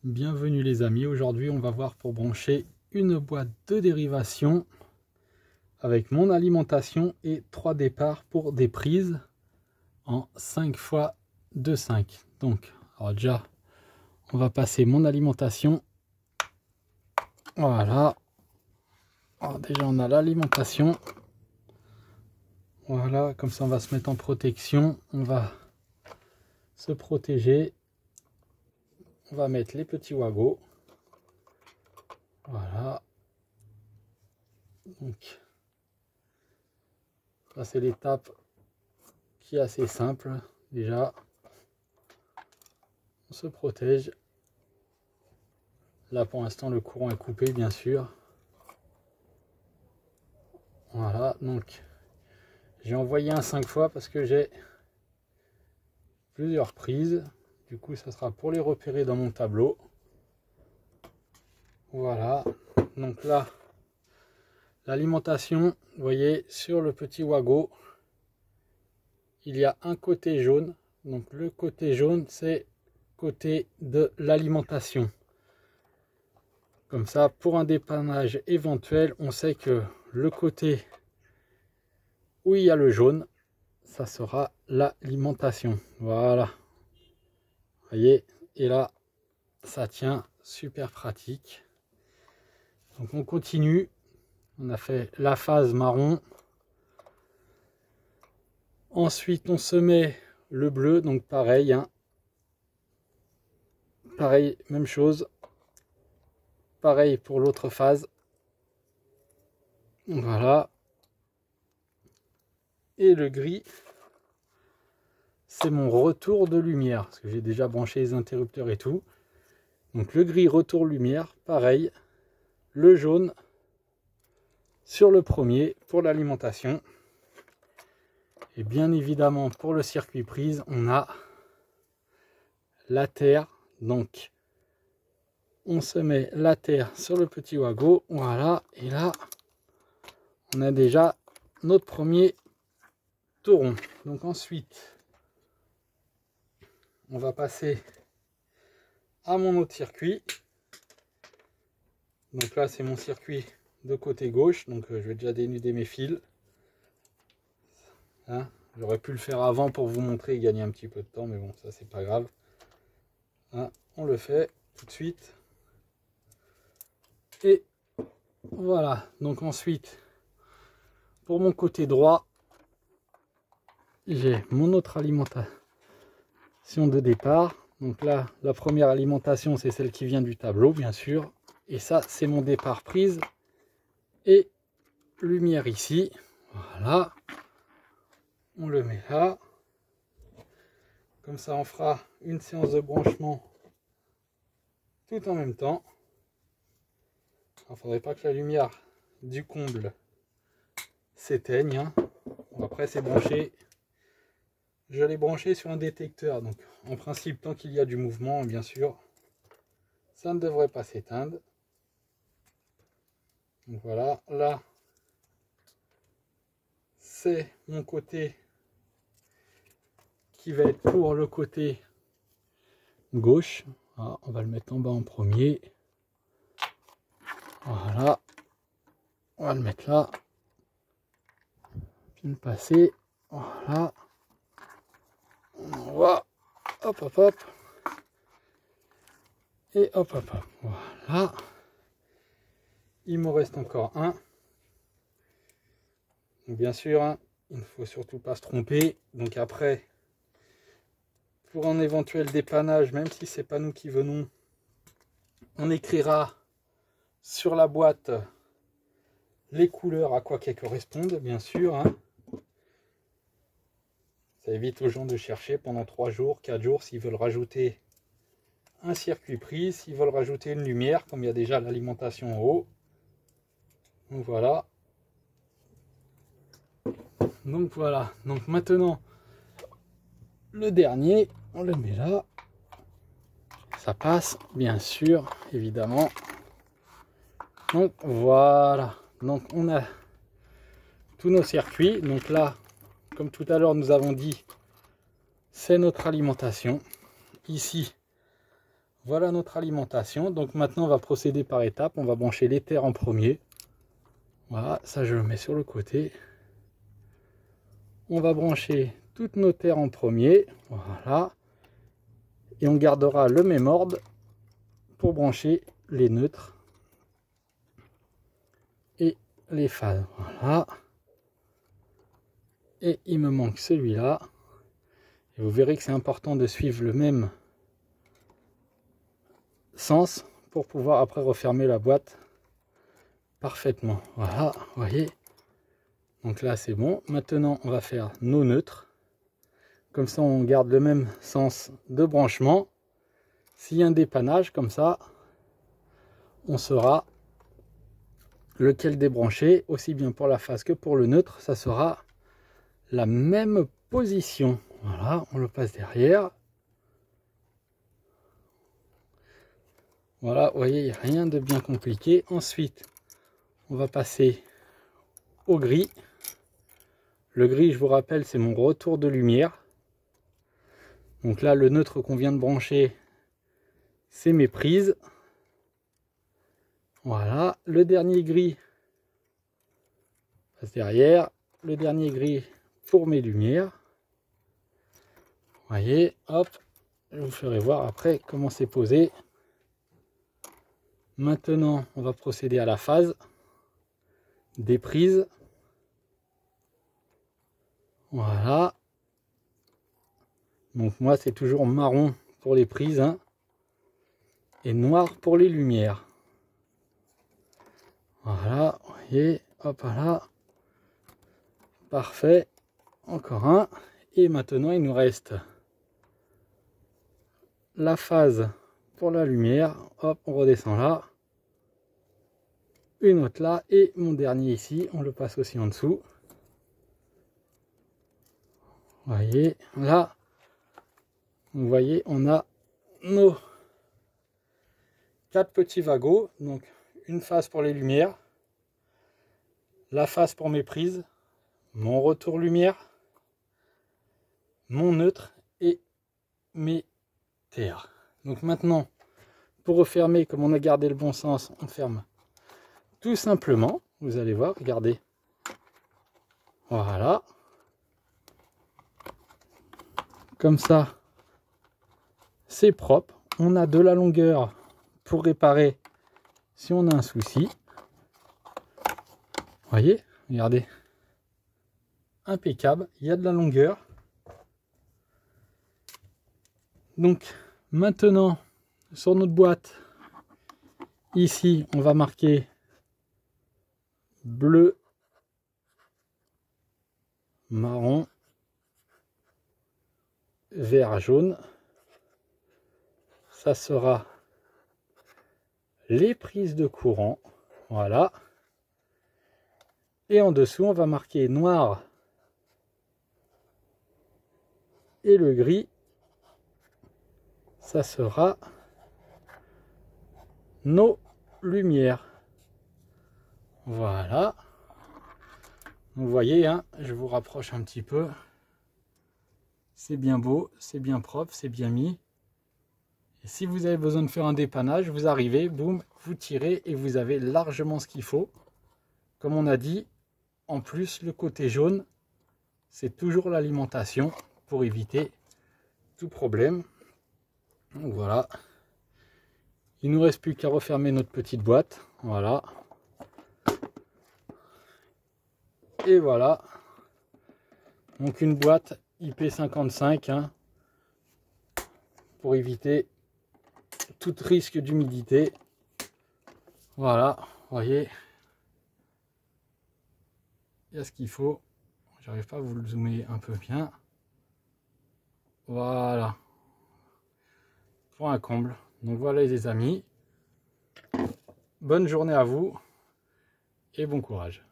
Bienvenue les amis, aujourd'hui on va voir pour brancher une boîte de dérivation avec mon alimentation et 3 départs pour des prises en 5 x 2,5. Donc alors déjà on va passer mon alimentation, voilà. Alors déjà on a l'alimentation, voilà, comme ça on va se mettre en protection, on va se protéger. On va mettre les petits wagos. Voilà. Donc, ça c'est l'étape qui est assez simple. Déjà, on se protège. Là pour l'instant le courant est coupé bien sûr. Voilà, donc j'ai envoyé un 5 fois parce que j'ai plusieurs prises. Du coup ça sera pour les repérer dans mon tableau. Voilà, donc là l'alimentation, vous voyez sur le petit wago il y a un côté jaune. Donc le côté jaune c'est côté de l'alimentation. Comme ça pour un dépannage éventuel on sait que le côté où il y a le jaune ça sera l'alimentation. Voilà, vous voyez, et là ça tient, super pratique. Donc on continue, on a fait la phase marron, ensuite on se met le bleu, donc pareil hein. Pareil, même chose, pareil pour l'autre phase, voilà. Et le gris c'est mon retour de lumière parce que j'ai déjà branché les interrupteurs et tout. Donc le gris retour lumière, pareil. Le jaune sur le premier pour l'alimentation. Et bien évidemment pour le circuit prise, on a la terre. Donc on se met la terre sur le petit wago. Voilà. Et là, on a déjà notre premier tauron. Donc ensuite, on va passer à mon autre circuit. Donc là, c'est mon circuit de côté gauche. Donc je vais déjà dénuder mes fils. Hein, j'aurais pu le faire avant pour vous montrer et gagner un petit peu de temps, mais bon, ça c'est pas grave. Hein, on le fait tout de suite. Et voilà. Donc ensuite, pour mon côté droit, j'ai mon autre alimentation de départ. Donc là, la première alimentation, c'est celle qui vient du tableau, bien sûr. Et ça, c'est mon départ prise et lumière ici. Voilà. On le met là. Comme ça, on fera une séance de branchement tout en même temps. Il ne faudrait pas que la lumière du comble s'éteigne. Hein. Bon, après, c'est branché. Je l'ai branché sur un détecteur. Donc, en principe, tant qu'il y a du mouvement, bien sûr, ça ne devrait pas s'éteindre. Donc voilà, là, c'est mon côté qui va être pour le côté gauche. Alors, on va le mettre en bas en premier. Voilà, on va le mettre là. Puis le passer. Voilà. On envoie. Hop, hop, hop. Et hop, hop, hop. Voilà. Il me reste encore un. Donc, bien sûr, hein, il ne faut surtout pas se tromper. Donc après, pour un éventuel dépannage, même si c'est pas nous qui venons, on écrira sur la boîte les couleurs à quoi qu'elles correspondent, bien sûr. Hein. Ça évite aux gens de chercher pendant 3 jours, 4 jours, s'ils veulent rajouter un circuit prise, s'ils veulent rajouter une lumière, comme il y a déjà l'alimentation en haut. Donc voilà. Donc voilà. Donc maintenant, le dernier, on le met là. Ça passe, bien sûr, évidemment. Donc voilà. Donc on a tous nos circuits. Donc là, comme tout à l'heure nous avons dit, c'est notre alimentation. Ici, Voilà notre alimentation. Donc maintenant on va procéder par étapes. On va brancher les terres en premier. Voilà, ça je le mets sur le côté. On va brancher toutes nos terres en premier. Voilà. Et on gardera le même ordre pour brancher les neutres et les phases. Voilà. Et il me manque celui-là. Et vous verrez que c'est important de suivre le même sens pour pouvoir après refermer la boîte parfaitement. Voilà, vous voyez. Donc là c'est bon. Maintenant on va faire nos neutres. Comme ça on garde le même sens de branchement. S'il y a un dépannage comme ça, on saura lequel débrancher, aussi bien pour la phase que pour le neutre. Ça sera la même position. Voilà, on le passe derrière. Voilà, vous voyez, il n'y a rien de bien compliqué. Ensuite, on va passer au gris. Le gris, je vous rappelle, c'est mon retour de lumière. Donc là, le neutre qu'on vient de brancher, c'est mes prises. Voilà, le dernier gris passe derrière. Le dernier gris pour mes lumières. Vous voyez, hop, je vous ferai voir après comment c'est posé. Maintenant, on va procéder à la phase des prises. Voilà. Donc moi, c'est toujours marron pour les prises, hein, et noir pour les lumières. Voilà, vous voyez, hop là. Parfait. Encore un. Et maintenant, il nous reste la phase pour la lumière. Hop, on redescend là. Une autre là. Et mon dernier ici, on le passe aussi en dessous. Vous voyez, là, vous voyez, on a nos 4 petits wagons. Donc, une phase pour les lumières, la phase pour mes prises, mon retour lumière, mon neutre et mes terres. Donc maintenant, pour refermer, comme on a gardé le bon sens, on ferme tout simplement. Vous allez voir, regardez. Voilà. Comme ça, c'est propre. On a de la longueur pour réparer si on a un souci. Vous voyez, regardez. Impeccable, il y a de la longueur. Donc maintenant, sur notre boîte, ici, on va marquer bleu, marron, vert, jaune. Ça sera les prises de courant. Voilà. Et en dessous, on va marquer noir et le gris. Ça sera nos lumières. Voilà. Vous voyez, hein, je vous rapproche un petit peu. C'est bien beau, c'est bien propre, c'est bien mis. Et si vous avez besoin de faire un dépannage, vous arrivez, boum, vous tirez et vous avez largement ce qu'il faut. Comme on a dit, en plus, le côté jaune, c'est toujours l'alimentation pour éviter tout problème. Donc voilà. Il ne nous reste plus qu'à refermer notre petite boîte. Voilà. Et voilà. Donc une boîte IP55, hein, pour éviter tout risque d'humidité. Voilà, vous voyez. Il y a ce qu'il faut. J'arrive pas à vous le zoomer un peu bien. Voilà. Pour un comble. Donc voilà les amis. Bonne journée à vous et bon courage.